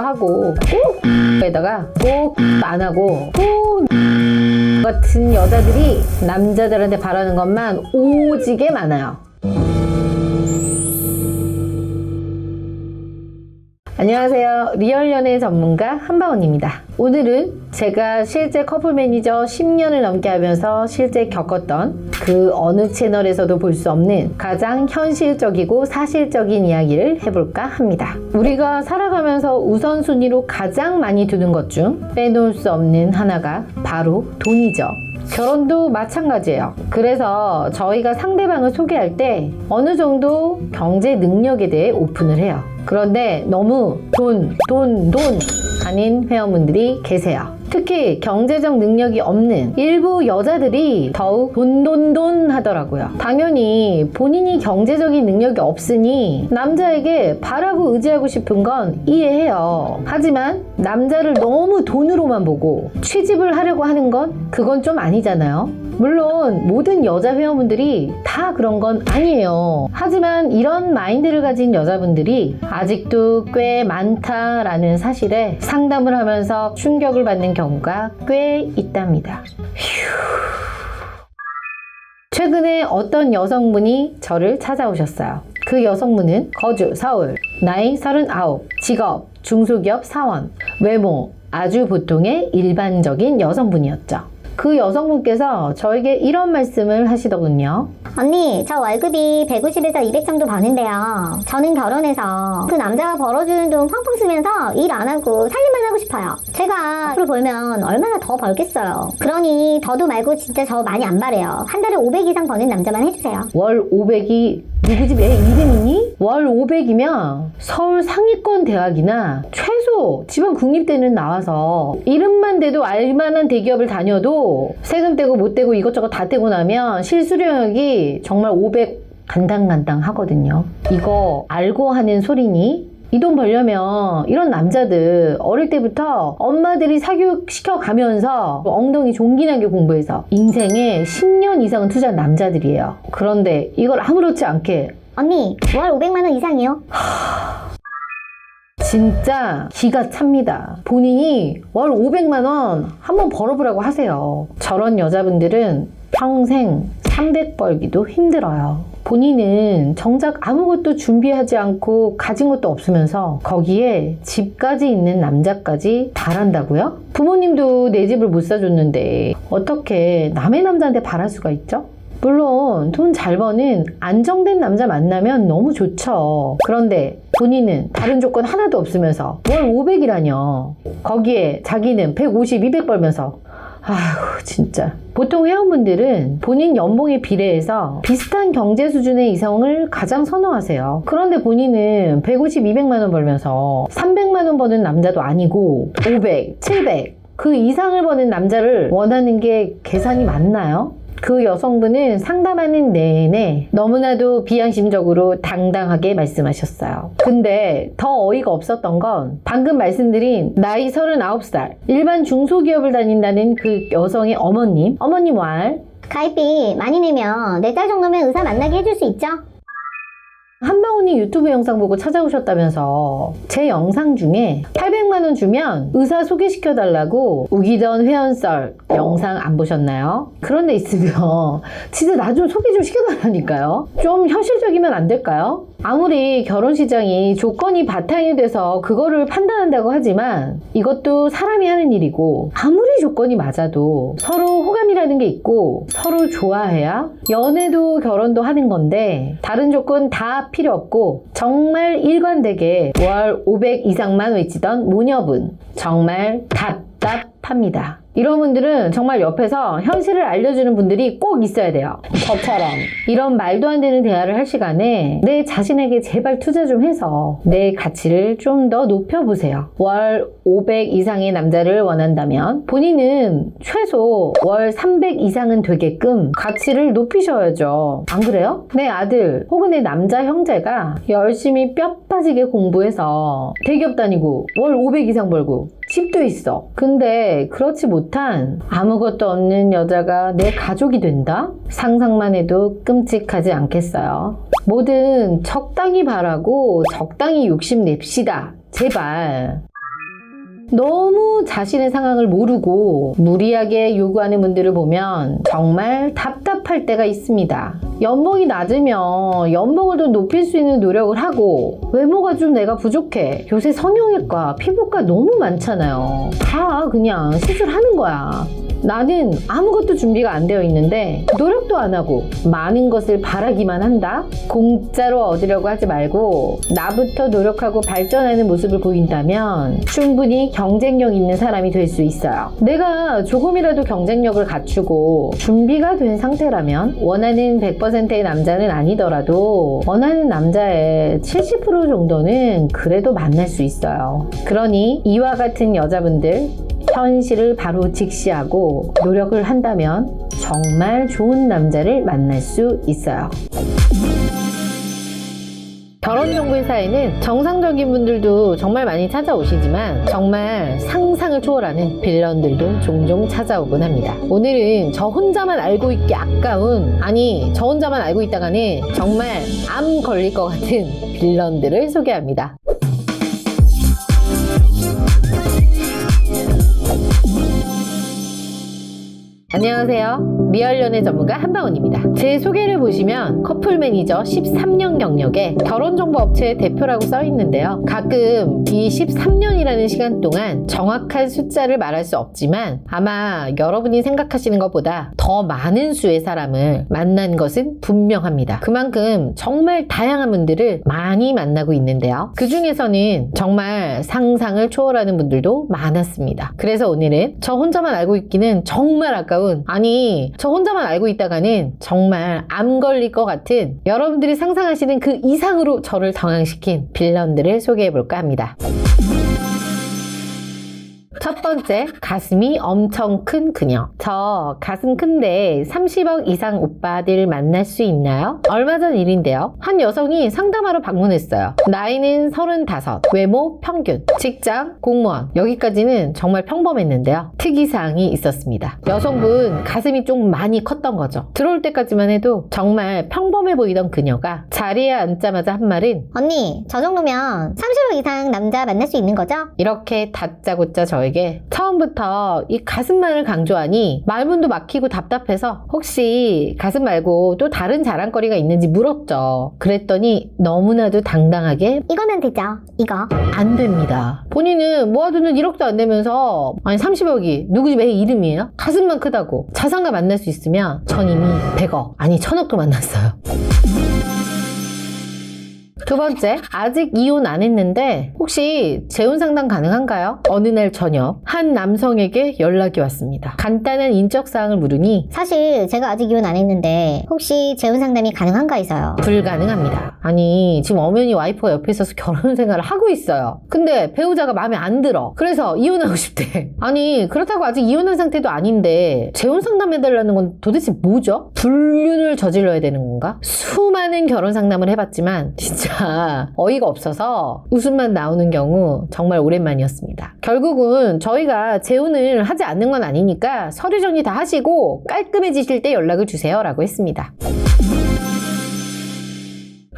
하고 에다가 꼭 안 하고 같은 여자들이 남자들한테 바라는 것만 오지게 많아요. 안녕하세요. 리얼 연애 전문가 한바원입니다. 오늘은 제가 실제 커플 매니저 10년을 넘게 하면서 실제 겪었던 그 어느 채널에서도 볼 수 없는 가장 현실적이고 사실적인 이야기를 해볼까 합니다. 우리가 살아가면서 우선순위로 가장 많이 두는 것 중 빼놓을 수 없는 하나가 바로 돈이죠. 결혼도 마찬가지예요. 그래서 저희가 상대방을 소개할 때 어느 정도 경제 능력에 대해 오픈을 해요. 그런데 너무 돈 하는 회원분들이 계세요. 특히 경제적 능력이 없는 일부 여자들이 더욱 돈 하더라고요. 당연히 본인이 경제적인 능력이 없으니 남자에게 바라고 의지하고 싶은 건 이해해요. 하지만 남자를 너무 돈으로만 보고 취집을 하려고 하는 건 그건 좀 아니잖아요. 물론 모든 여자 회원분들이 다 그런 건 아니에요. 하지만 이런 마인드를 가진 여자분들이 아직도 꽤 많다라는 사실에 상담을 하면서 충격을 받는 경우가 꽤 있답니다. 최근에 어떤 여성분이 저를 찾아오셨어요. 그 여성분은 거주 서울, 나이 39, 직업 중소기업 사원, 외모 아주 보통의 일반적인 여성분이었죠. 그 여성분께서 저에게 이런 말씀을 하시더군요. 언니, 저 월급이 150에서 200 정도 버는데요. 저는 결혼해서 그 남자가 벌어주는 돈 펑펑 쓰면서 일 안 하고 살림만 하고 싶어요. 제가 앞으로 벌면 얼마나 더 벌겠어요. 그러니 더도 말고 진짜 저 많이 안 바래요. 한 달에 500 이상 버는 남자만 해주세요. 월 500이 누구 집 애 이름이니? 월 500이면 서울 상위권 대학이나 최소 지방 국립대는 나와서 이름만 대도 알만한 대기업을 다녀도 세금 떼고 못 떼고 이것저것 다 떼고 나면 실수령액이 정말 500 간당간당 하거든요. 이거 알고 하는 소리니? 이 돈 벌려면 이런 남자들 어릴 때부터 엄마들이 사교육 시켜가면서 엉덩이 종기나게 공부해서 인생에 10년 이상은 투자한 남자들이에요. 그런데 이걸 아무렇지 않게 언니, 월 500만 원 이상이요? 진짜 기가 찹니다. 본인이 월 500만 원 한번 벌어보라고 하세요. 저런 여자분들은 평생 300 벌기도 힘들어요. 본인은 정작 아무것도 준비하지 않고 가진 것도 없으면서 거기에 집까지 있는 남자까지 바란다고요? 부모님도 내 집을 못 사줬는데 어떻게 남의 남자한테 바랄 수가 있죠? 물론 돈 잘 버는 안정된 남자 만나면 너무 좋죠. 그런데 본인은 다른 조건 하나도 없으면서 월 500이라뇨. 거기에 자기는 150, 200 벌면서 아휴 진짜. 보통 회원분들은 본인 연봉에 비례해서 비슷한 경제 수준의 이성을 가장 선호하세요. 그런데 본인은 150, 200만 원 벌면서 300만 원 버는 남자도 아니고 500, 700 그 이상을 버는 남자를 원하는 게 계산이 맞나요? 그 여성분은 상담하는 내내 너무나도 비양심적으로 당당하게 말씀하셨어요. 근데 더 어이가 없었던 건 방금 말씀드린 나이 39살 일반 중소기업을 다닌다는 그 여성의 어머님 말 가입비 많이 내면 4달 정도면 의사 만나게 해줄 수 있죠? 한바원이 유튜브 영상 보고 찾아오셨다면서 제 영상 중에 800만 원 주면 의사 소개시켜달라고 우기던 회원썰 영상 안 보셨나요? 그런 데 있으면 진짜 나 좀 소개 좀 시켜달라니까요. 좀 현실적이면 안 될까요? 아무리 결혼 시장이 조건이 바탕이 돼서 그거를 판단한다고 하지만 이것도 사람이 하는 일이고 아무리 조건이 맞아도 서로 호감이라는 게 있고 서로 좋아해야 연애도 결혼도 하는 건데 다른 조건 다 필요 없고 정말 일관되게 월 500 이상만 외치던 모녀분 정말 답답합니다. 이런 분들은 정말 옆에서 현실을 알려주는 분들이 꼭 있어야 돼요. 저처럼 이런 말도 안 되는 대화를 할 시간에 내 자신에게 제발 투자 좀 해서 내 가치를 좀 더 높여보세요. 월 500 이상의 남자를 원한다면 본인은 최소 월 300 이상은 되게끔 가치를 높이셔야죠. 안 그래요? 내 아들 혹은 내 남자 형제가 열심히 뼈 빠지게 공부해서 대기업 다니고 월 500 이상 벌고 집도 있어. 근데 그렇지 못한 아무것도 없는 여자가 내 가족이 된다? 상상만 해도 끔찍하지 않겠어요? 뭐든 적당히 바라고 적당히 욕심냅시다. 제발. 너무 자신의 상황을 모르고 무리하게 요구하는 분들을 보면 정말 답답할 때가 있습니다. 연봉이 낮으면 연봉을 더 높일 수 있는 노력을 하고 외모가 좀 내가 부족해. 요새 성형외과, 피부과 너무 많잖아요. 다 그냥 시술하는 거야. 나는 아무것도 준비가 안 되어 있는데 노력도 안 하고 많은 것을 바라기만 한다? 공짜로 얻으려고 하지 말고 나부터 노력하고 발전하는 모습을 보인다면 충분히 경쟁력 있는 사람이 될 수 있어요. 내가 조금이라도 경쟁력을 갖추고 준비가 된 상태라면 원하는 100%의 남자는 아니더라도 원하는 남자의 70% 정도는 그래도 만날 수 있어요. 그러니 이와 같은 여자분들 현실을 바로 직시하고 노력을 한다면 정말 좋은 남자를 만날 수 있어요. 결혼정보회사에는 정상적인 분들도 정말 많이 찾아오시지만 정말 상상을 초월하는 빌런들도 종종 찾아오곤 합니다. 오늘은 저 혼자만 알고 있기 아까운, 아니 저 혼자만 알고 있다가는 정말 암 걸릴 것 같은 빌런들을 소개합니다. 안녕하세요. 리얼연애 전문가 한방원입니다. 제 소개를 보시면 커플 매니저 13년 경력에 결혼정보업체 대표라고 써 있는데요. 가끔 이 13년이라는 시간 동안 정확한 숫자를 말할 수 없지만 아마 여러분이 생각하시는 것보다 더 많은 수의 사람을 만난 것은 분명합니다. 그만큼 정말 다양한 분들을 많이 만나고 있는데요. 그 중에서는 정말 상상을 초월하는 분들도 많았습니다. 그래서 오늘은 저 혼자만 알고 있기는 정말 아까운, 아니 저 혼자만 알고 있다가는 정말 암 걸릴 것 같은, 여러분들이 상상하시는 그 이상으로 저를 당황시킨 빌런들을 소개해볼까 합니다. 첫 번째, 가슴이 엄청 큰 그녀. 저 가슴 큰데 30억 이상 오빠들 만날 수 있나요? 얼마 전 일인데요. 한 여성이 상담하러 방문했어요. 나이는 35, 외모 평균, 직장 공무원. 여기까지는 정말 평범했는데요. 특이사항이 있었습니다. 여성분 가슴이 좀 많이 컸던 거죠. 들어올 때까지만 해도 정말 평범해 보이던 그녀가 자리에 앉자마자 한 말은, 언니, 저 정도면 30억 이상 남자 만날 수 있는 거죠? 이렇게 다짜고짜 저에게 처음부터 이 가슴만을 강조하니 말문도 막히고 답답해서 혹시 가슴 말고 또 다른 자랑거리가 있는지 물었죠. 그랬더니 너무나도 당당하게 이거면 되죠, 이거. 안 됩니다. 본인은 모아두는 1억도 안 되면서, 아니 30억이 누구 집에 이름이에요? 가슴만 크다고. 자상가 만날 수 있으면 전 이미 100억, 아니 1000억도 만났어요. 두 번째, 아직 이혼 안 했는데 혹시 재혼 상담 가능한가요? 어느 날 저녁 한 남성에게 연락이 왔습니다. 간단한 인적사항을 물으니 사실 제가 아직 이혼 안 했는데 혹시 재혼 상담이 가능한가 해서요. 불가능합니다. 아니 지금 엄연히 와이프가 옆에 있어서 결혼 생활을 하고 있어요. 근데 배우자가 마음에 안 들어. 그래서 이혼하고 싶대. 아니 그렇다고 아직 이혼한 상태도 아닌데 재혼 상담해달라는 건 도대체 뭐죠? 불륜을 저질러야 되는 건가? 수많은 결혼 상담을 해봤지만 진짜 어이가 없어서 웃음만 나오는 경우 정말 오랜만이었습니다. 결국은 저희가 재혼을 하지 않는 건 아니니까 서류 정리 다 하시고 깔끔해지실 때 연락을 주세요 라고 했습니다.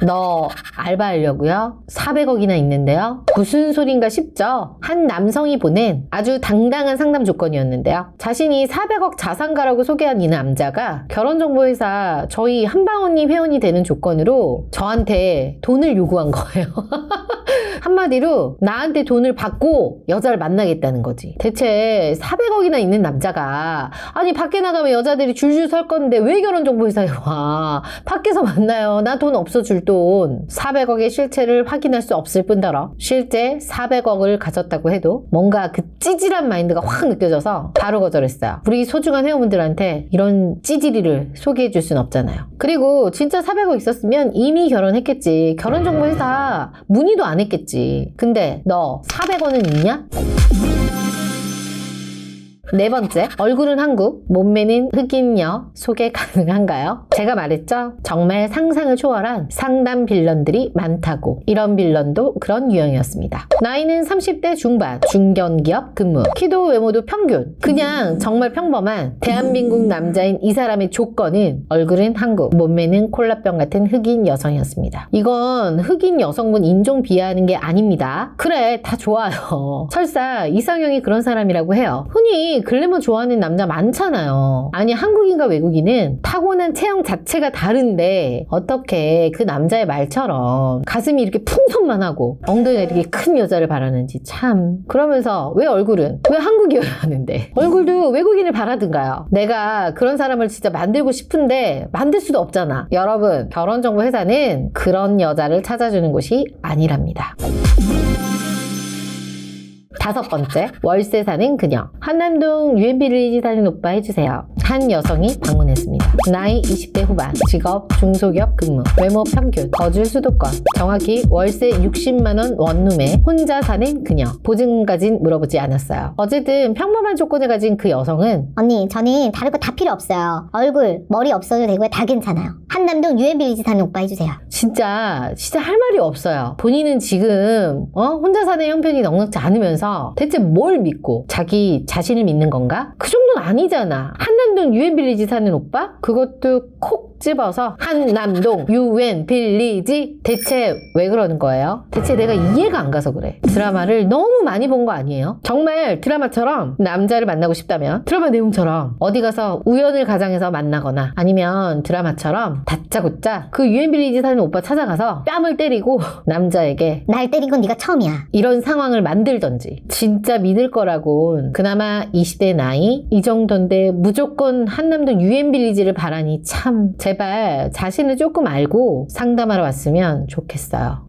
너 알바하려고요? 400억이나 있는데요? 무슨 소린가 싶죠? 한 남성이 보낸 아주 당당한 상담 조건이었는데요. 자신이 400억 자산가라고 소개한 이 남자가 결혼정보회사 저희 한방언니 회원이 되는 조건으로 저한테 돈을 요구한 거예요. 한마디로 나한테 돈을 받고 여자를 만나겠다는 거지. 대체 400억이나 있는 남자가, 아니 밖에 나가면 여자들이 줄줄 설 건데 왜 결혼정보회사에 와? 밖에서 만나요. 나 돈 없어 줄 돈. 400억의 실체를 확인할 수 없을 뿐더러 실제 400억을 가졌다고 해도 뭔가 그 찌질한 마인드가 확 느껴져서 바로 거절했어요. 우리 소중한 회원분들한테 이런 찌질이를 소개해 줄 순 없잖아요. 그리고 진짜 400억 있었으면 이미 결혼했겠지. 결혼정보회사 문의도 안 했겠지. 근데 너 400원은 있냐? 네 번째, 얼굴은 한국, 몸매는 흑인여 소개 가능한가요? 제가 말했죠? 정말 상상을 초월한 상담 빌런들이 많다고. 이런 빌런도 그런 유형이었습니다. 나이는 30대 중반, 중견기업 근무, 키도 외모도 평균. 그냥 정말 평범한 대한민국 남자인 이 사람의 조건은 얼굴은 한국, 몸매는 콜라병 같은 흑인 여성이었습니다. 이건 흑인 여성분 인종 비하하는 게 아닙니다. 그래, 다 좋아요. 설사 이상형이 그런 사람이라고 해요. 흔히 글래머 좋아하는 남자 많잖아요. 아니, 한국인과 외국인은 타고난 체형 자체가 다른데 어떻게 그 남자의 말처럼 가슴이 이렇게 풍선만 하고 엉덩이가 이렇게 큰 여자를 바라는지 참. 그러면서 왜 얼굴은 왜 한국이어야 하는데 얼굴도 외국인을 바라든가요. 내가 그런 사람을 진짜 만들고 싶은데 만들 수도 없잖아. 여러분, 결혼정보 회사는 그런 여자를 찾아주는 곳이 아니랍니다. 다섯 번째, 월세 사는 그녀. 한남동 UM빌리지 사는 오빠 해주세요. 한 여성이 방문했습니다. 나이 20대 후반, 직업 중소기업 근무, 외모 평균, 거주 수도권, 정확히 월세 60만원 원룸에 혼자 사는 그녀. 보증금까진 물어보지 않았어요. 어쨌든 평범한 조건을 가진 그 여성은 언니, 저는 다른 거 다 필요 없어요. 얼굴, 머리 없어도 되고요. 다 괜찮아요. 한남동 UM빌리지 사는 오빠 해주세요. 진짜 할 말이 없어요. 본인은 지금 혼자 사는 형편이 넉넉지 않으면서 대체 뭘 믿고 자기 자신을 믿는 건가? 그 정도는 아니잖아. 한남동 UM빌리지 사는 오빠? 그것도 콕 집어서 한남동 UM빌리지. 대체 왜 그러는 거예요? 대체 내가 이해가 안 가서 그래. 드라마를 너무 많이 본 거 아니에요? 정말 드라마처럼 남자를 만나고 싶다면 드라마 내용처럼 어디 가서 우연을 가장해서 만나거나 아니면 드라마처럼 다짜고짜 그 UM빌리지 사는 오빠 찾아가서 뺨을 때리고 남자에게 날 때린 건 네가 처음이야. 이런 상황을 만들던지. 진짜 믿을 거라곤 그나마 20대 나이 이 정도인데 무조건 한남동 UM빌리지를 바라니 참. 제발 자신을 조금 알고 상담하러 왔으면 좋겠어요.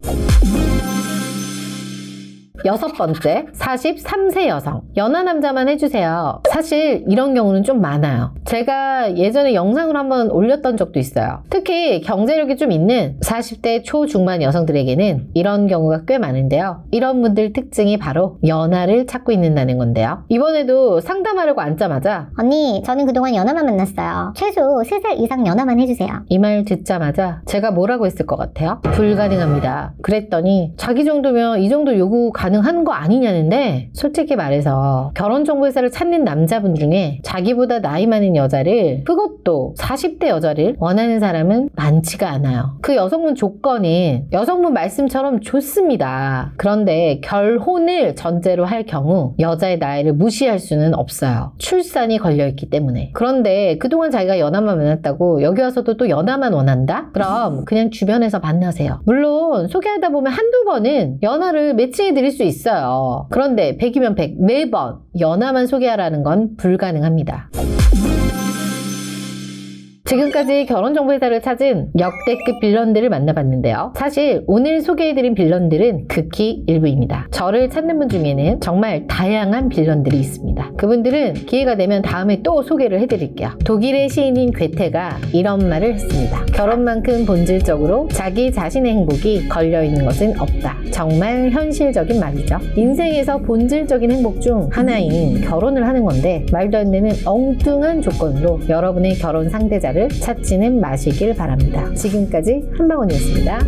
여섯 번째, 43세 여성. 연하 남자만 해주세요. 사실 이런 경우는 좀 많아요. 제가 예전에 영상으로 한번 올렸던 적도 있어요. 특히 경제력이 좀 있는 40대 초중반 여성들에게는 이런 경우가 꽤 많은데요. 이런 분들 특징이 바로 연하를 찾고 있는다는 건데요. 이번에도 상담하려고 앉자마자 언니, 저는 그동안 연하만 만났어요. 최소 3살 이상 연하만 해주세요. 이 말 듣자마자 제가 뭐라고 했을 것 같아요? 불가능합니다. 그랬더니 자기 정도면 이 정도 요구 가능한 거 아니냐는데, 솔직히 말해서 결혼정보회사를 찾는 남자분 중에 자기보다 나이 많은 여자를, 그것도 40대 여자를 원하는 사람은 많지가 않아요. 그 여성분 조건은 여성분 말씀처럼 좋습니다. 그런데 결혼을 전제로 할 경우 여자의 나이를 무시할 수는 없어요. 출산이 걸려있기 때문에. 그런데 그동안 자기가 연하만 만났다고 여기 와서도 또 연하만 원한다? 그럼 그냥 주변에서 만나세요. 물론 소개하다 보면 한두 번은 연하를 매칭해 드릴 수 있어요. 그런데 100이면 100, 매번 연하만 소개하라는 건 불가능합니다. 지금까지 결혼정보회사를 찾은 역대급 빌런들을 만나봤는데요. 사실 오늘 소개해드린 빌런들은 극히 일부입니다. 저를 찾는 분 중에는 정말 다양한 빌런들이 있습니다. 그분들은 기회가 되면 다음에 또 소개를 해드릴게요. 독일의 시인인 괴테가 이런 말을 했습니다. 결혼만큼 본질적으로 자기 자신의 행복이 걸려있는 것은 없다. 정말 현실적인 말이죠. 인생에서 본질적인 행복 중 하나인 결혼을 하는 건데 말도 안 되는 엉뚱한 조건으로 여러분의 결혼 상대자를 찾지는 마시길 바랍니다. 지금까지 한방원이었습니다.